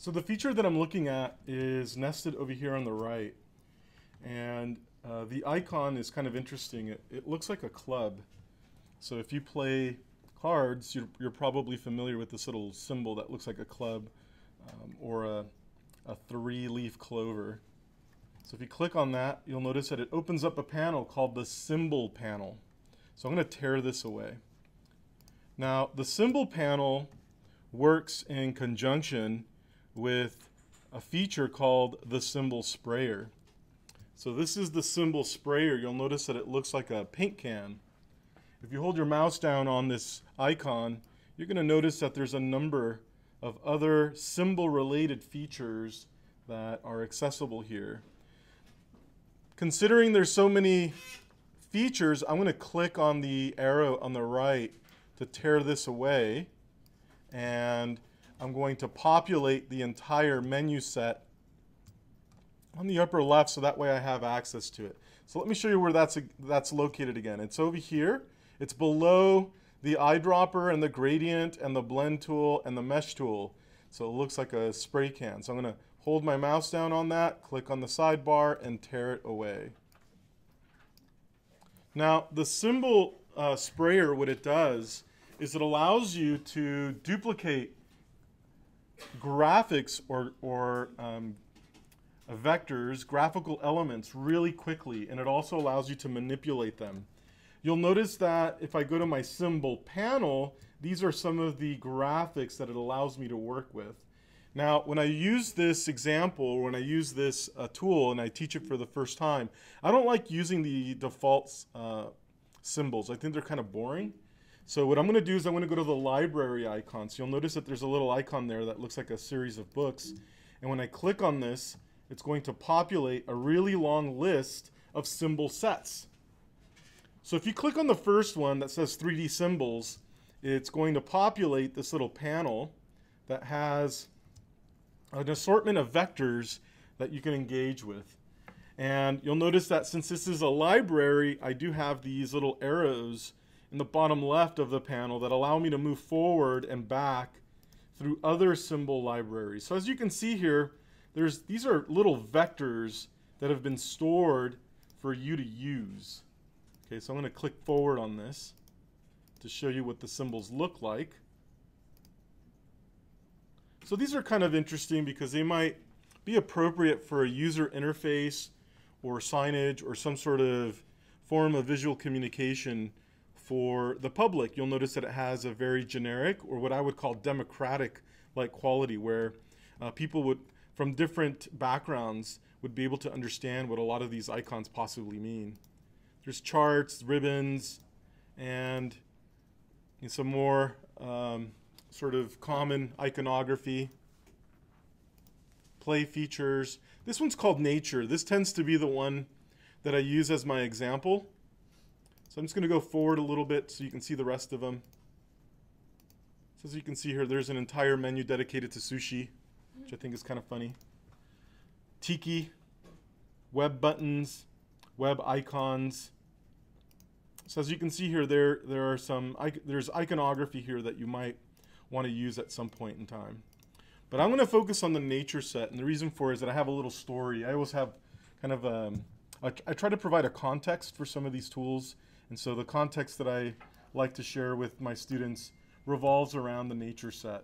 So the feature that I'm looking at is nested over here on the right. And the icon is kind of interesting. It looks like a club. So if you play cards, you're probably familiar with this little symbol that looks like a club or a three-leaf clover. So if you click on that, you'll notice that it opens up a panel called the symbol panel. So I'm going to tear this away. Now, the symbol panel works in conjunction with a feature called the symbol sprayer. So this is the symbol sprayer. You'll notice that it looks like a paint can. If you hold your mouse down on this icon, you're going to notice that there's a number of other symbol-related features that are accessible here. Considering there's so many features, I'm going to click on the arrow on the right to tear this away, and I'm going to populate the entire menu set on the upper left so that way I have access to it. So let me show you where that's located again. It's over here. It's below the eyedropper and the gradient and the blend tool and the mesh tool. So it looks like a spray can. So I'm going to hold my mouse down on that, click on the sidebar, and tear it away. Now the symbol sprayer, what it does is it allows you to duplicate graphics or vectors, graphical elements really quickly, and it also allows you to manipulate them. You'll notice that if I go to my symbol panel, these are some of the graphics that it allows me to work with. Now, when I use this example, or when I use this tool and I teach it for the first time, I don't like using the default symbols. I think they're kind of boring. So what I'm going to do is I'm going to go to the library icon. So you'll notice that there's a little icon there that looks like a series of books. And when I click on this, it's going to populate a really long list of symbol sets. So if you click on the first one that says 3D symbols, it's going to populate this little panel that has an assortment of vectors that you can engage with. And you'll notice that since this is a library, I do have these little arrows in the bottom left of the panel that allow me to move forward and back through other symbol libraries. So as you can see here, these are little vectors that have been stored for you to use. Okay, so I'm going to click forward on this to show you what the symbols look like. So these are kind of interesting because they might be appropriate for a user interface or signage or some sort of form of visual communication for the public. You'll notice that it has a very generic, or what I would call democratic-like quality, where people from different backgrounds would be able to understand what a lot of these icons possibly mean. There's charts, ribbons, and some more sort of common iconography, play features. This one's called Nature. This tends to be the one that I use as my example. So I'm just going to go forward a little bit so you can see the rest of them. So as you can see here, there's an entire menu dedicated to sushi, which I think is kind of funny. Tiki, web buttons, web icons. So as you can see here, there's iconography here that you might want to use at some point in time. But I'm going to focus on the nature set, and the reason for it is that I have a little story. I always have kind of I try to provide a context for some of these tools, and so the context that I like to share with my students revolves around the nature set.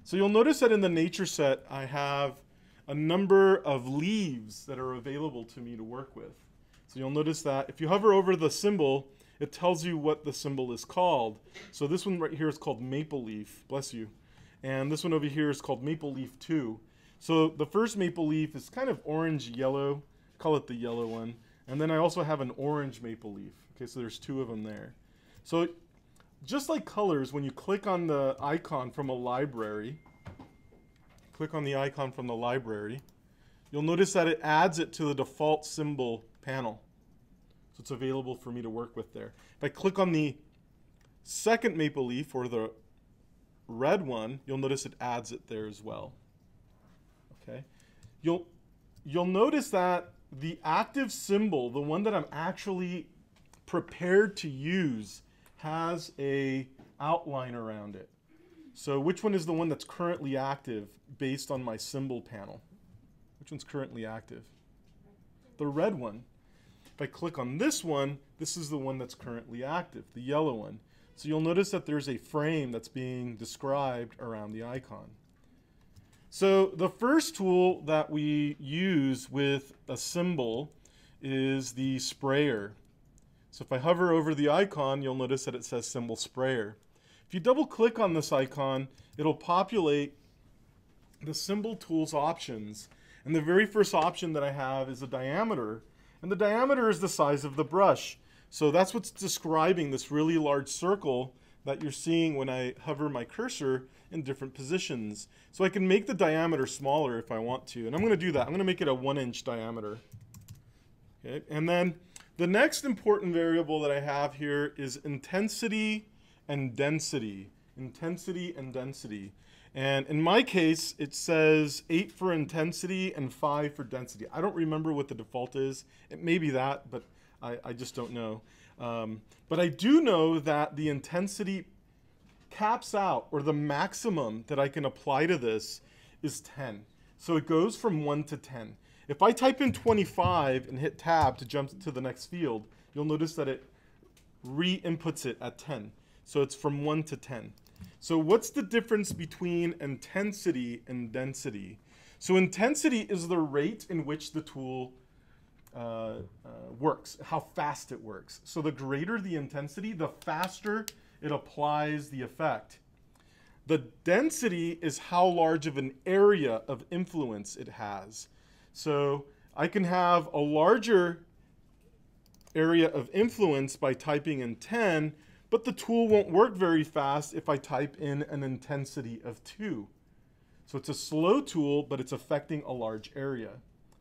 So you'll notice that in the nature set, I have a number of leaves that are available to me to work with. So you'll notice that if you hover over the symbol, it tells you what the symbol is called. So this one right here is called Maple Leaf, bless you. And this one over here is called Maple Leaf 2. So the first maple leaf is kind of orange-yellow, call it the yellow one. And then I also have an orange maple leaf. Okay, so there's two of them there. So just like colors, when you click on the icon from a library, you'll notice that it adds it to the default symbol panel. So it's available for me to work with there. If I click on the second maple leaf, or the red one, you'll notice it adds it there as well. Okay. You'll notice that the active symbol, the one that I'm actually prepared to use, has a outline around it. So which one is the one that's currently active based on my symbol panel? Which one's currently active? The red one. If I click on this one, this is the one that's currently active, the yellow one. So you'll notice that there's a frame that's being described around the icon. So the first tool that we use with a symbol is the sprayer. So if I hover over the icon, you'll notice that it says symbol sprayer. If you double click on this icon, it'll populate the symbol tools options. And the very first option that I have is a diameter. And the diameter is the size of the brush. So that's what's describing this really large circle that you're seeing when I hover my cursor in different positions. So I can make the diameter smaller if I want to. And I'm going to do that. I'm going to make it a 1-inch diameter. Okay. And then the next important variable that I have here is intensity and density. Intensity and density. And in my case, it says 8 for intensity and 5 for density. I don't remember what the default is. It may be that, but I just don't know. But I do know that the intensity caps out, or the maximum that I can apply to this is 10. So it goes from 1 to 10. If I type in 25 and hit tab to jump to the next field, you'll notice that it re-inputs it at 10. So it's from 1 to 10. So what's the difference between intensity and density? So intensity is the rate in which the tool works, how fast it works. So the greater the intensity, the faster it applies the effect. The density is how large of an area of influence it has. So I can have a larger area of influence by typing in 10, but the tool won't work very fast if I type in an intensity of 2. So it's a slow tool, but it's affecting a large area.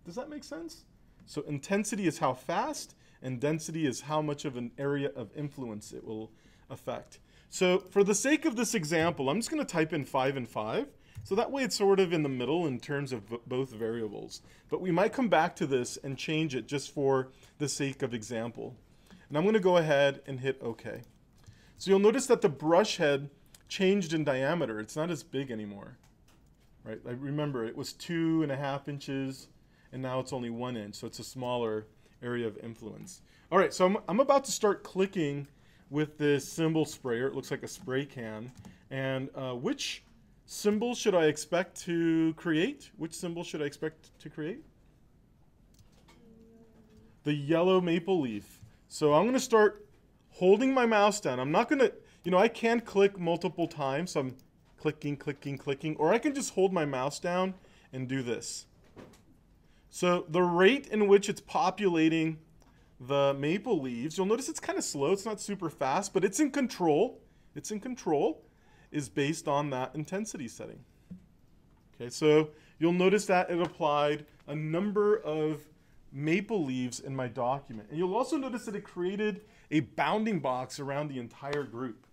Does that make sense? So intensity is how fast, and density is how much of an area of influence it will affect. So for the sake of this example, I'm just going to type in 5 and 5. So that way it's sort of in the middle in terms of both variables. But we might come back to this and change it just for the sake of example. And I'm going to go ahead and hit OK. So you'll notice that the brush head changed in diameter. It's not as big anymore. Right? I remember it was 2.5 inches, and now it's only 1 inch. So it's a smaller area of influence. All right, so I'm about to start clicking with this symbol sprayer. It looks like a spray can. And which symbol should I expect to create? Which symbol should I expect to create? The yellow maple leaf. So I'm going to start holding my mouse down. I'm not going to, I can click multiple times. So I'm clicking, clicking, clicking. Or I can just hold my mouse down and do this. So the rate in which it's populating the maple leaves, you'll notice it's kind of slow. It's not super fast, but it's in control. It's in control. Is based on that intensity setting. Okay, so you'll notice that it applied a number of maple leaves in my document. And you'll also notice that it created a bounding box around the entire group.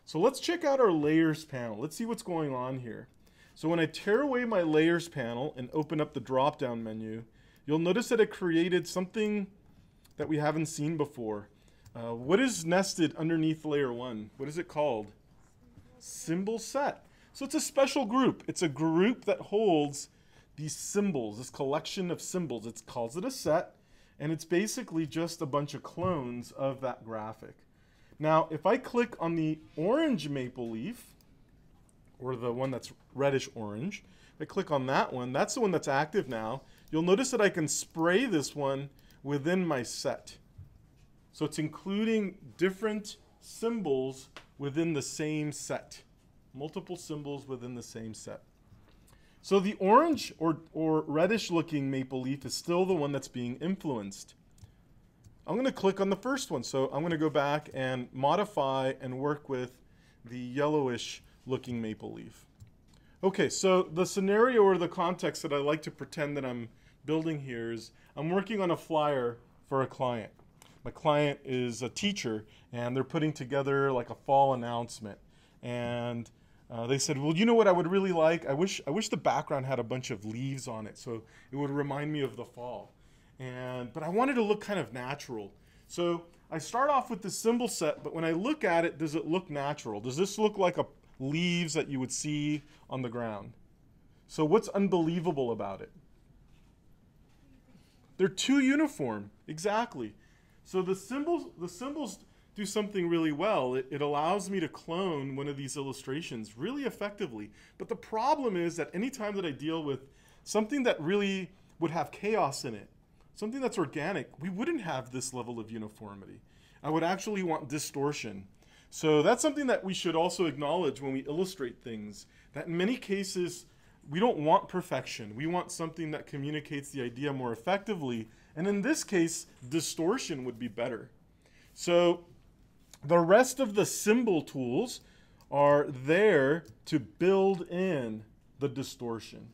So let's check out our layers panel. Let's see what's going on here. So when I tear away my layers panel and open up the drop-down menu, you'll notice that it created something that we haven't seen before. What is nested underneath layer 1? What is it called? Symbol set. So it's a special group. It's a group that holds these symbols, this collection of symbols. It calls it a set, and it's basically just a bunch of clones of that graphic. Now, if I click on the orange maple leaf, or the one that's reddish orange, if I click on that one, that's the one that's active now. You'll notice that I can spray this one within my set. So it's including different symbols within the same set. Multiple symbols within the same set. So the orange or reddish looking maple leaf is still the one that's being influenced. I'm going to click on the first one. So I'm going to go back and modify and work with the yellowish looking maple leaf. Okay, so the scenario or the context that I like to pretend that I'm building here is I'm working on a flyer for a client. My client is a teacher, and they're putting together like a fall announcement. And they said, well, you know what I would really like? I wish the background had a bunch of leaves on it, so it would remind me of the fall. But I wanted to look kind of natural. So I start off with the symbol set, but when I look at it, does it look natural? Does this look like leaves that you would see on the ground. So what's unbelievable about it? They're too uniform. Exactly. So the symbols do something really well. It allows me to clone one of these illustrations really effectively. But the problem is that anytime that I deal with something that really would have chaos in it, something that's organic, we wouldn't have this level of uniformity. I would actually want distortion. So that's something that we should also acknowledge when we illustrate things, that in many cases, we don't want perfection. We want something that communicates the idea more effectively. And in this case, distortion would be better. So the rest of the symbol tools are there to build in the distortion.